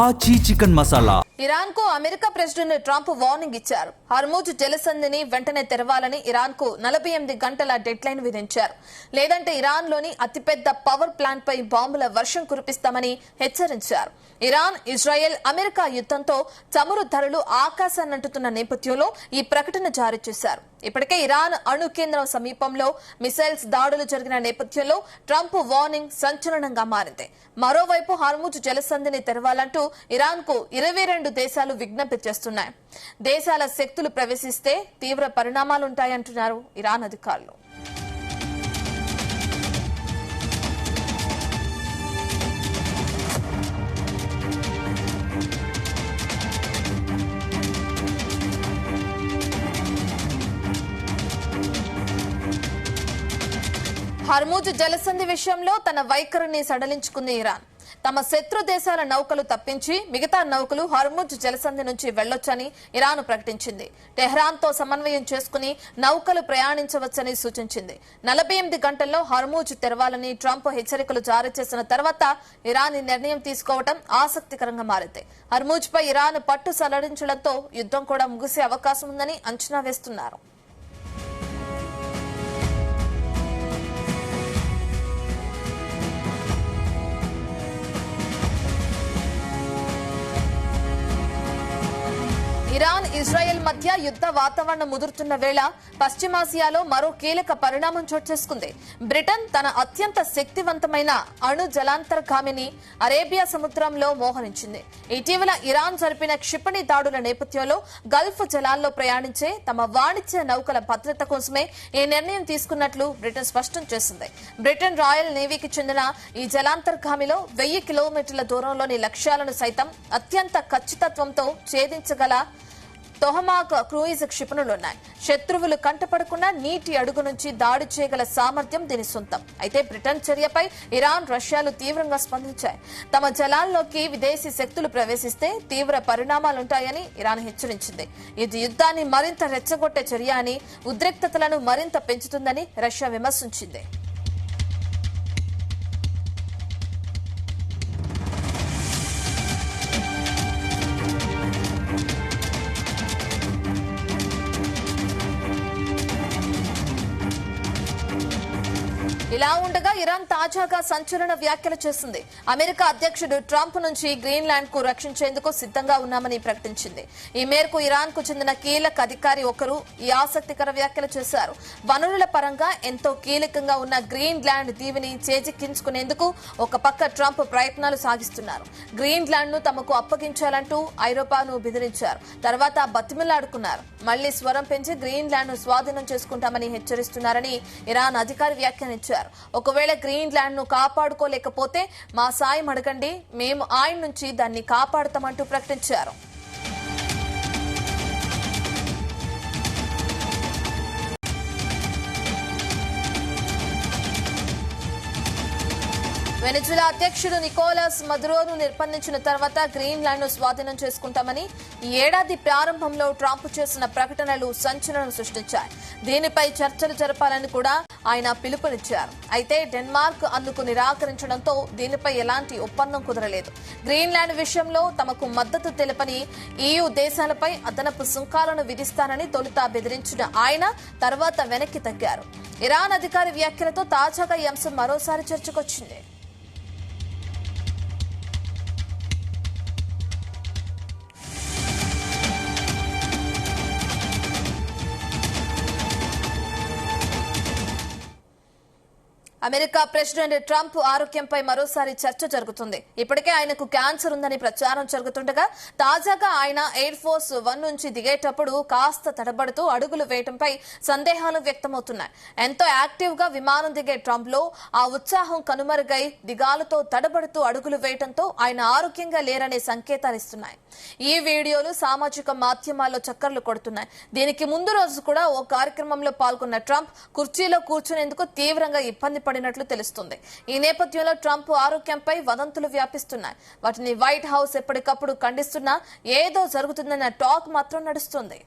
ఆచి chicken masala. Iran కు America president Trump warning ఇచ్చారు. హర్ముజ్ జలసంధిని వెంటనే తెరవాలని ఇరాన్ కు 48 గంటల డెడ్ లైన్ విధించారు. లేదంటే ఇరాన్ లోని అతిపెద్ద పవర్ ప్లాంట్ పై బాంబుల వర్షం కురిపిస్తామని హెచ్చరించారు. ఇరాన్, ఇజ్రాయెల్, అమెరికా యుద్ధంతో చమురు ధరలు ఆకాశాన్నంటుతున్న నేపథ్యంలో ఈ ప్రకటన జారీ చేశారు. ఇప్పటికే ఇరాన్ అణు కేంద్రం సమీపంలో మిసైల్స్ దాడులు జరిగిన నేపథ్యంలో ట్రంప్ వార్నింగ్ సంచలనంగా మారింది. మరోవైపు హర్ముజ్ జలసంధిని తెరవాలంటూ ఇరాన్ కు 22 దేశాలు విజ్ఞప్తి చేస్తున్నాయి. దేశాల శక్తులు ప్రవేశిస్తే తీవ్ర పరిణామాలుంటాయంటున్నారు ఇరాన్ అధికారులు. హర్ముజ్ జలసంధి విషయంలో తన వైఖరిని సడలించుకుంది ఇరాన్. తమ శత్రు దేశాల నౌకలు తప్పించి మిగతా నౌకలు హర్ముజ్ జలసంధి నుంచి వెళ్లొచ్చని ఇరాన్ ప్రకటించింది. టెహ్రాన్ తో సమన్వయం చేసుకుని నౌకలు ప్రయాణించవచ్చని సూచించింది. 48 గంటల్లో హర్ముజ్ తెరవాలని ట్రంప్ హెచ్చరికలు జారీ చేసిన తర్వాత ఇరాన్ ఈ నిర్ణయం తీసుకోవడం ఆసక్తికరంగా మారింది. హర్ముజ్ పై ఇరాన్ పట్టు సడలించడంతో యుద్ధం కూడా ముగిసే అవకాశం ఉందని అంచనా వేస్తున్నారు. ఇరాన్, ఇజ్రాయెల్ మధ్య యుద్ధ వాతావరణం ముదురుతున్న వేళ పశ్చిమాసియాలో మరో కీలక పరిణామం చోటు చేసుకుంది. బ్రిటన్ తన అత్యంత శక్తివంతమైన అణు జలాంతర్గామిని అరేబియా సముద్రంలో మోహరించింది. ఇటీవల ఇరాన్ జరిపిన క్షిపణి దాడుల నేపథ్యంలో గల్ఫ్ జలాల్లో ప్రయాణించే తమ వాణిజ్య నౌకల భద్రత కోసమే ఈ నిర్ణయం తీసుకున్నట్లు బ్రిటన్ స్పష్టం చేసింది. బ్రిటన్ రాయల్ నేవీకి చెందిన ఈ జలాంతర్గామిలో 1000 కిలోమీటర్ల దూరంలోని లక్ష్యాలను సైతం అత్యంత ఖచ్చితత్వంతో ఛేదించగల తొహమాక్ క్రూయిజ్ క్షిపణులున్నాయి. శత్రువులు కంటపడకుండా నీటి అడుగు నుంచి దాడి చేయగల సామర్థ్యం దీని సొంతం. అయితే బ్రిటన్ చర్యపై ఇరాన్, రష్యాలు తీవ్రంగా స్పందించాయి. తమ జలాల్లోకి విదేశీ శక్తులు ప్రవేశిస్తే తీవ్ర పరిణామాలుంటాయని ఇరాన్ హెచ్చరించింది. ఇది యుద్ధాన్ని మరింత రెచ్చగొట్టే చర్య అని, ఉద్రిక్తతలను మరింత పెంచుతుందని రష్యా విమర్శించింది. ఇలా ఉండగా ఇరాన్ తాజాగా సంచలన వ్యాఖ్యలు చేసింది. అమెరికా అధ్యక్షుడు ట్రంప్ నుంచి గ్రీన్లాండ్ కు రక్షించేందుకు సిద్ధంగా ఉన్నామని ప్రకటించింది. ఈ మేరకు ఇరాన్ కు చెందిన కీలక అధికారి ఒకరు ఈ ఆసక్తికర వ్యాఖ్యలు చేశారు. వనరుల పరంగా ఎంతో కీలకంగా ఉన్న గ్రీన్లాండ్ దీవిని చేజిక్కించుకునేందుకు ఒక పక్క ట్రంప్ ప్రయత్నాలు సాగిస్తున్నారు. గ్రీన్లాండ్ ను తమకు అప్పగించాలంటూ ఐరోపాను బెదిరించారు. తర్వాత బతిమిలాడుకున్నారు. మళ్లీ స్వరం పెంచి గ్రీన్లాండ్ ను స్వాధీనం చేసుకుంటామని హెచ్చరిస్తున్నారని ఇరాన్ అధికారి వ్యాఖ్యానించారు. ఒకవేళ గ్రీన్లాండ్ ను కాపాడుకోలేకపోతే మా సాయం అడగండి, మేము ఆయన నుంచి దాన్ని కాపాడుతామంటూ ప్రకటించారు. వెనిజులా అధ్యక్షుడు నికోలస్ మదురోను నిర్బంధించిన తర్వాత గ్రీన్లాండ్ ను స్వాధీనం చేసుకుంటామని ఈ ఏడాది ప్రారంభంలో ట్రంప్ చేసిన ప్రకటనలు సంచలనం సృష్టించాయి. దీనిపై చర్చలు జరపాలని కూడా ఆయన పిలుపునిచ్చారు. అయితే డెన్మార్క్ అందుకు నిరాకరించడంతో దీనిపై ఎలాంటి ఒప్పందం కుదరలేదు. గ్రీన్లాండ్ విషయంలో తమకు మద్దతు తెలపని EU దేశాలపై అదనపు సుంకాలను విధిస్తానని తొలుత బెదిరించిన ఆయన తర్వాత వెనక్కి తగ్గారు. ఇరాన్ అధికారి వ్యాఖ్యలతో తాజాగా ఈ అంశం మరోసారి చర్చకొచ్చింది. అమెరికా ప్రెసిడెంట్ ట్రంప్ ఆరోగ్యంపై మరోసారి చర్చ జరుగుతుంది. ఇప్పటికే ఆయనకు క్యాన్సర్ ఉందని ప్రచారం జరుగుతుండగా తాజాగా ఆయన ఎయిర్ ఫోర్స్ 1 నుంచి దిగేటప్పుడు కాస్త తడబడుతూ అడుగులు వేయడంపై సందేహాలు వ్యక్తమవుతున్నాయి. ఎంతో యాక్టివ్ గా విమానం దిగే ట్రంప్ లో ఆ ఉత్సాహం కనుమరుగై దిగాలుతో తడబడుతూ అడుగులు వేయడంతో ఆయన ఆరోగ్యంగా లేరనే సంకేతాలిస్తున్నాయి. ఈ వీడియోలు సామాజిక మాధ్యమాల్లో చక్కర్లు కొడుతున్నాయి. దీనికి ముందు రోజు కూడా ఓ కార్యక్రమంలో పాల్గొన్న ట్రంప్ కుర్చీలో కూర్చునేందుకు తీవ్రంగా ఇబ్బంది పడినట్లు తెలుస్తుంది. ఈ నేపథ్యంలో ట్రంప్ ఆరోగ్యంపై వదంతులు వ్యాపిస్తున్నాయి. వాటిని వైట్ హౌస్ ఎప్పటికప్పుడు ఖండిస్తున్నా ఏదో జరుగుతుందన్న టాక్ మాత్రం నడుస్తుంది.